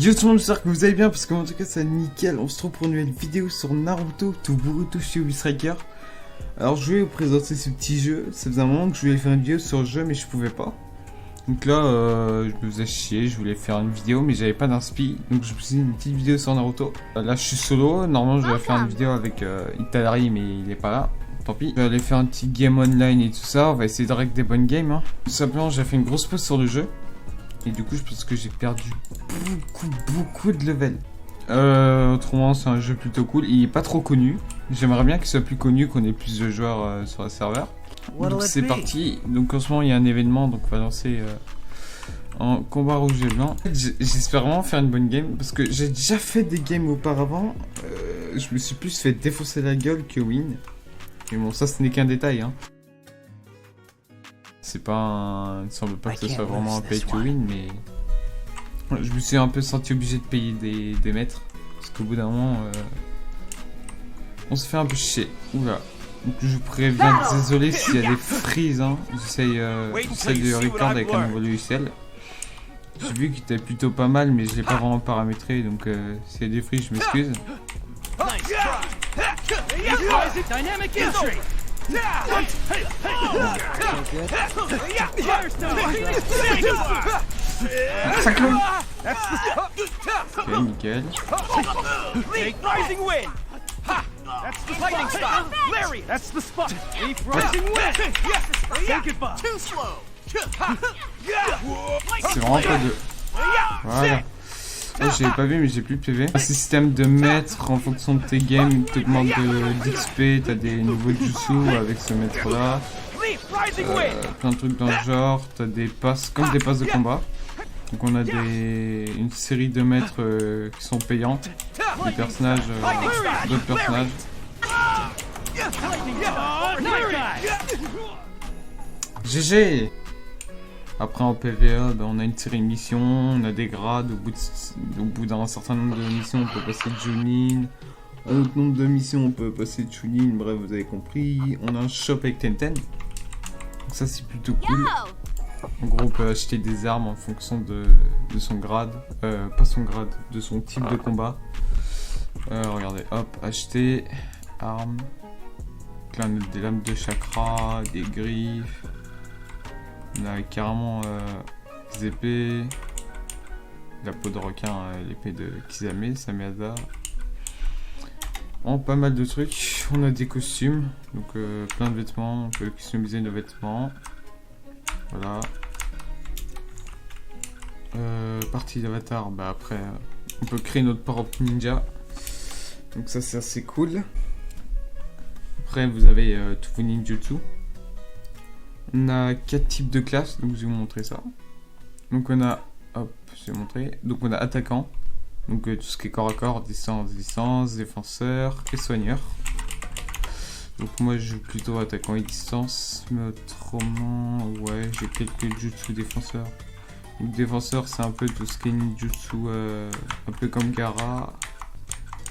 Yo tout le monde, j'espère que vous allez bien parce qu'en tout cas c'est nickel. On se retrouve pour une nouvelle vidéo sur Naruto to Boruto Shinobi Striker. Alors je vais vous présenter ce petit jeu. Ça faisait un moment que je voulais faire une vidéo sur le jeu mais je pouvais pas. Donc là je me faisais chier, je voulais faire une vidéo mais j'avais pas d'inspi. Donc je me suis dit une petite vidéo sur Naruto. Là je suis solo, normalement je devais faire une vidéo avec Itadari mais il est pas là. Tant pis, je vais aller faire un petit game online et tout ça. On va essayer de régler des bonnes games hein. Tout simplement j'ai fait une grosse pause sur le jeu. Et du coup, je pense que j'ai perdu beaucoup de level. Autrement, c'est un jeu plutôt cool. Il est pas trop connu. J'aimerais bien qu'il soit plus connu, qu'on ait plus de joueurs sur le serveur. Donc c'est parti. Donc en ce moment, il y a un événement, donc on va lancer en combat rouge et blanc. J'espère vraiment faire une bonne game, parce que j'ai déjà fait des games auparavant. Je me suis plus fait défoncer la gueule que win. Mais bon, ça, ce n'est qu'un détail, hein. C'est pas un... Il ne semble pas que ce soit vraiment un pay to win, mais... Je me suis un peu senti obligé de payer des maîtres. Parce qu'au bout d'un moment... On se fait un peu chier. Oula. Donc je vous préviens, désolé s'il y a des freezes, hein. J'essaye de record avec un nouveau logiciel. J'ai vu qu'il était plutôt pas mal, mais je l'ai pas vraiment paramétré, donc s'il y a des freezes, je m'excuse. Ça clone. Ok, nickel. C'est vraiment pas de... Voilà. Oh, j'avais pas vu mais j'ai plus de PV. Un système de maître en fonction de tes games, t'augmente d'XP, t'as des nouveaux jutsu avec ce maître là. Plein de trucs dans le genre, t'as des passes, comme des passes de combat. Donc on a une série de maîtres qui sont payants. Des personnages, d'autres personnages. GG. Après en PVA, on a une série de missions, on a des grades, au bout d'un certain nombre de missions on peut passer Chunin, un autre nombre de missions on peut passer Chunin, bref vous avez compris. On a un shop avec Tenten, donc ça c'est plutôt cool. En gros on peut acheter des armes en fonction de son grade, pas son grade, de son type de combat. Regardez, hop, acheter, armes, là on a des lames de chakra, des griffes. On a carrément des épées, la peau de requin, l'épée de Kisame, Sameada. Pas mal de trucs. On a des costumes, donc plein de vêtements, on peut customiser nos vêtements. Voilà. Partie d'avatar, bah après on peut créer notre propre ninja. Donc ça c'est assez cool. Après vous avez tous vos ninjutsu. On a 4 types de classes, donc je vais vous montrer ça. Donc on a, hop, je vais montrer. Donc on a attaquant, donc tout ce qui est corps à corps, distance, défenseur et soigneur. Donc moi je joue plutôt attaquant et distance, mais autrement, ouais, j'ai quelques jutsu défenseurs. Donc défenseur c'est un peu tout ce qui est ninjutsu, un peu comme Gaara,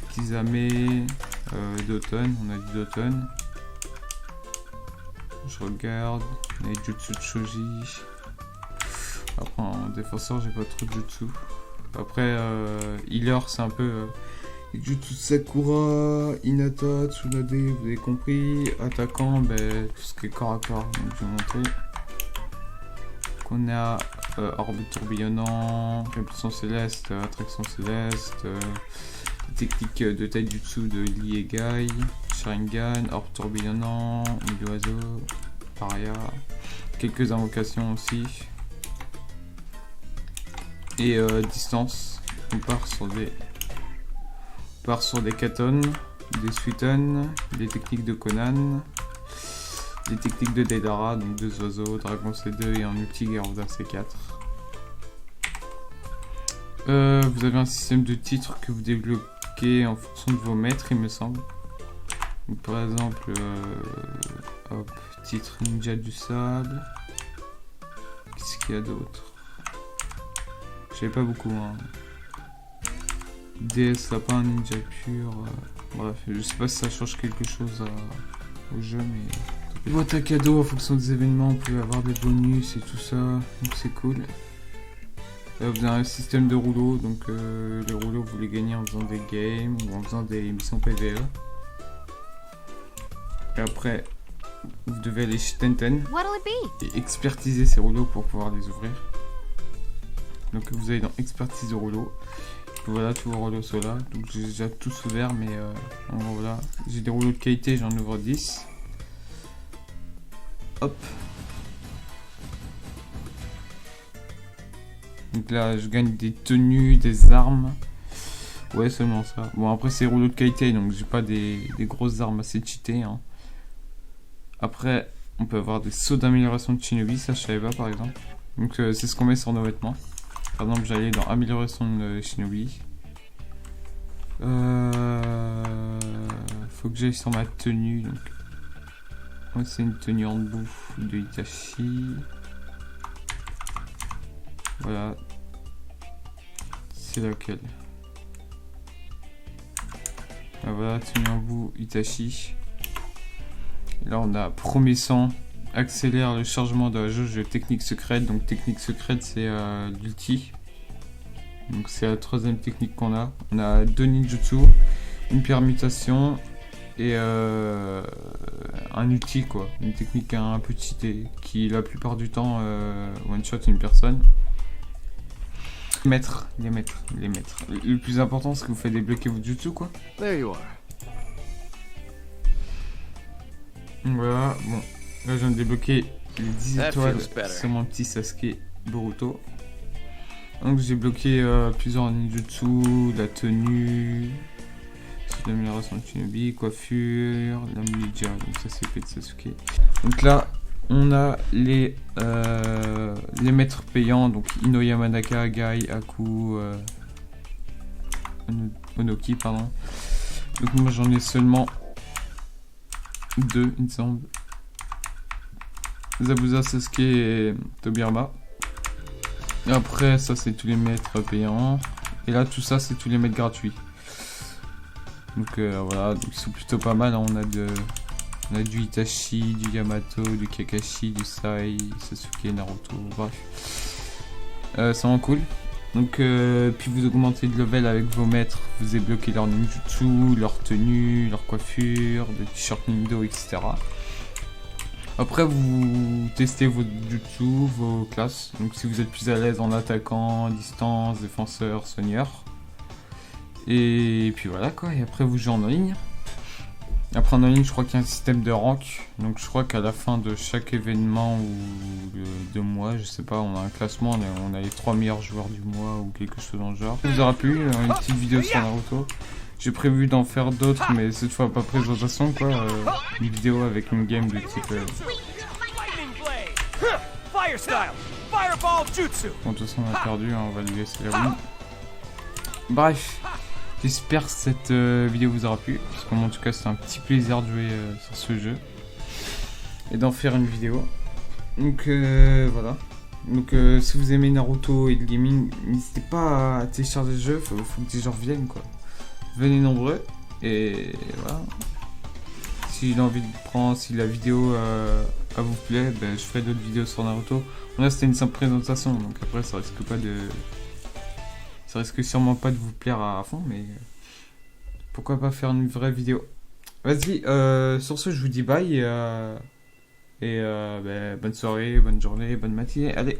Kisame, Doton, on a du Doton. Je regarde, les jutsu de Shoji. Après en défenseur j'ai pas trop de jutsu. Après healer c'est un peu jutsu Sakura, Hinata, Tsunade, vous avez compris. Attaquant, ben, tout ce qui est corps à corps, donc je vais montrer. Donc on a orbe tourbillonnant, impulsion céleste, attraction céleste, technique de taijutsu de Liegai, Sharingan, orbe tourbillonnant, oiseau, paria, quelques invocations aussi. Et distance, on part sur des Katon, des Suiton, des techniques de Conan, des techniques de Deidara, donc 2 oiseaux, Dragon C2 et un multi Garuda C4. Vous avez un système de titres que vous débloquez en fonction de vos maîtres, il me semble. Donc, par exemple, hop, titre Ninja du Sable. Qu'est-ce qu'il y a d'autre? Je savais pas beaucoup. Hein. DS Lapin, Ninja Pur. Bref, je sais pas si ça change quelque chose au jeu, mais. Boîte à cadeaux en fonction des événements, on peut avoir des bonus et tout ça, donc c'est cool. Vous avez un système de rouleaux, donc les rouleaux vous les gagnez en faisant des games ou en faisant des missions PvE. Et après, vous devez aller chez Tenten et expertiser ces rouleaux pour pouvoir les ouvrir. Donc vous allez dans expertise de rouleaux. Voilà, tous vos rouleaux sont là. Donc j'ai déjà tous ouverts, mais en gros voilà. J'ai des rouleaux de qualité, j'en ouvre 10. Hop. Donc là, je gagne des tenues, des armes. Ouais, seulement ça. Bon, après, c'est rouleaux de qualité, donc j'ai pas des grosses armes assez cheatées. Hein. Après, on peut avoir des sauts d'amélioration de Shinobi, ça je savais pas par exemple. Donc c'est ce qu'on met sur nos vêtements. Par exemple, j'allais dans amélioration de Shinobi. Faut que j'aille sur ma tenue. Donc, ouais, c'est une tenue en debout de Itachi. Voilà. C'est laquelle? Ah, voilà, tenue en bout Itachi. Et là on a premier sang, accélère le chargement de la jauge de technique secrète. Donc technique secrète c'est l'ulti. Donc c'est la troisième technique qu'on a. On a 2 ninjutsu, une permutation et un ulti quoi. Une technique un peu cheatée qui la plupart du temps one shot une personne. Les mettre. Le plus important c'est que vous faites débloquer votre jutsu quoi. There you are. Voilà, bon, là je viens de débloquer les 10 That étoiles feels better. sur mon petit Sasuke Boruto. Donc j'ai bloqué plusieurs ninjutsu, la tenue, l'amélioration de Shinobi, coiffure, la ninja, donc ça c'est fait de Sasuke. Donc là on a les maîtres payants, donc Ino Yamanaka, Gai, Aku, Onoki, pardon. Donc moi j'en ai seulement 2 il me semble. Zabuza, Sasuke et Tobirama. Et après ça c'est tous les maîtres payants. Et là tout ça c'est tous les maîtres gratuits. Donc voilà, donc ils sont plutôt pas mal. Hein. On a du Itachi, du Yamato, du Kakashi, du Sai, Sasuke, Naruto, bref. C'est vraiment cool. Donc puis vous augmentez de level avec vos maîtres, vous débloquez leur ninjutsu, leur tenue, leur coiffure, des t-shirts Nindo, etc. Après vous testez vos jutsu, vos classes. Donc si vous êtes plus à l'aise en attaquant, distance, défenseur, soigneur. Et puis voilà quoi, et après vous jouez en ligne. Après en ligne je crois qu'il y a un système de rank. Donc je crois qu'à la fin de chaque événement ou de mois, je sais pas, on a un classement, on a les 3 meilleurs joueurs du mois ou quelque chose dans le genre. Ça vous aura plu, une petite vidéo sur Naruto. J'ai prévu d'en faire d'autres mais cette fois pas présentation quoi. Une vidéo avec une game de type... Bon de toute façon on a perdu, hein, on va lui laisser la win. Bref. J'espère que cette vidéo vous aura plu, parce qu'en tout cas c'est un petit plaisir de jouer sur ce jeu et d'en faire une vidéo. Donc voilà. Donc si vous aimez Naruto et le gaming, n'hésitez pas à télécharger le jeu, faut que des gens reviennent quoi. Venez nombreux et voilà. Si j'ai envie de prendre, si la vidéo vous plaît, ben, je ferai d'autres vidéos sur Naruto. Là c'était une simple présentation, donc après ça risque pas de... Ça risque sûrement pas de vous plaire à fond, mais pourquoi pas faire une vraie vidéo. Vas-y, sur ce, je vous dis bye et bonne soirée, bonne journée, bonne matinée. Allez.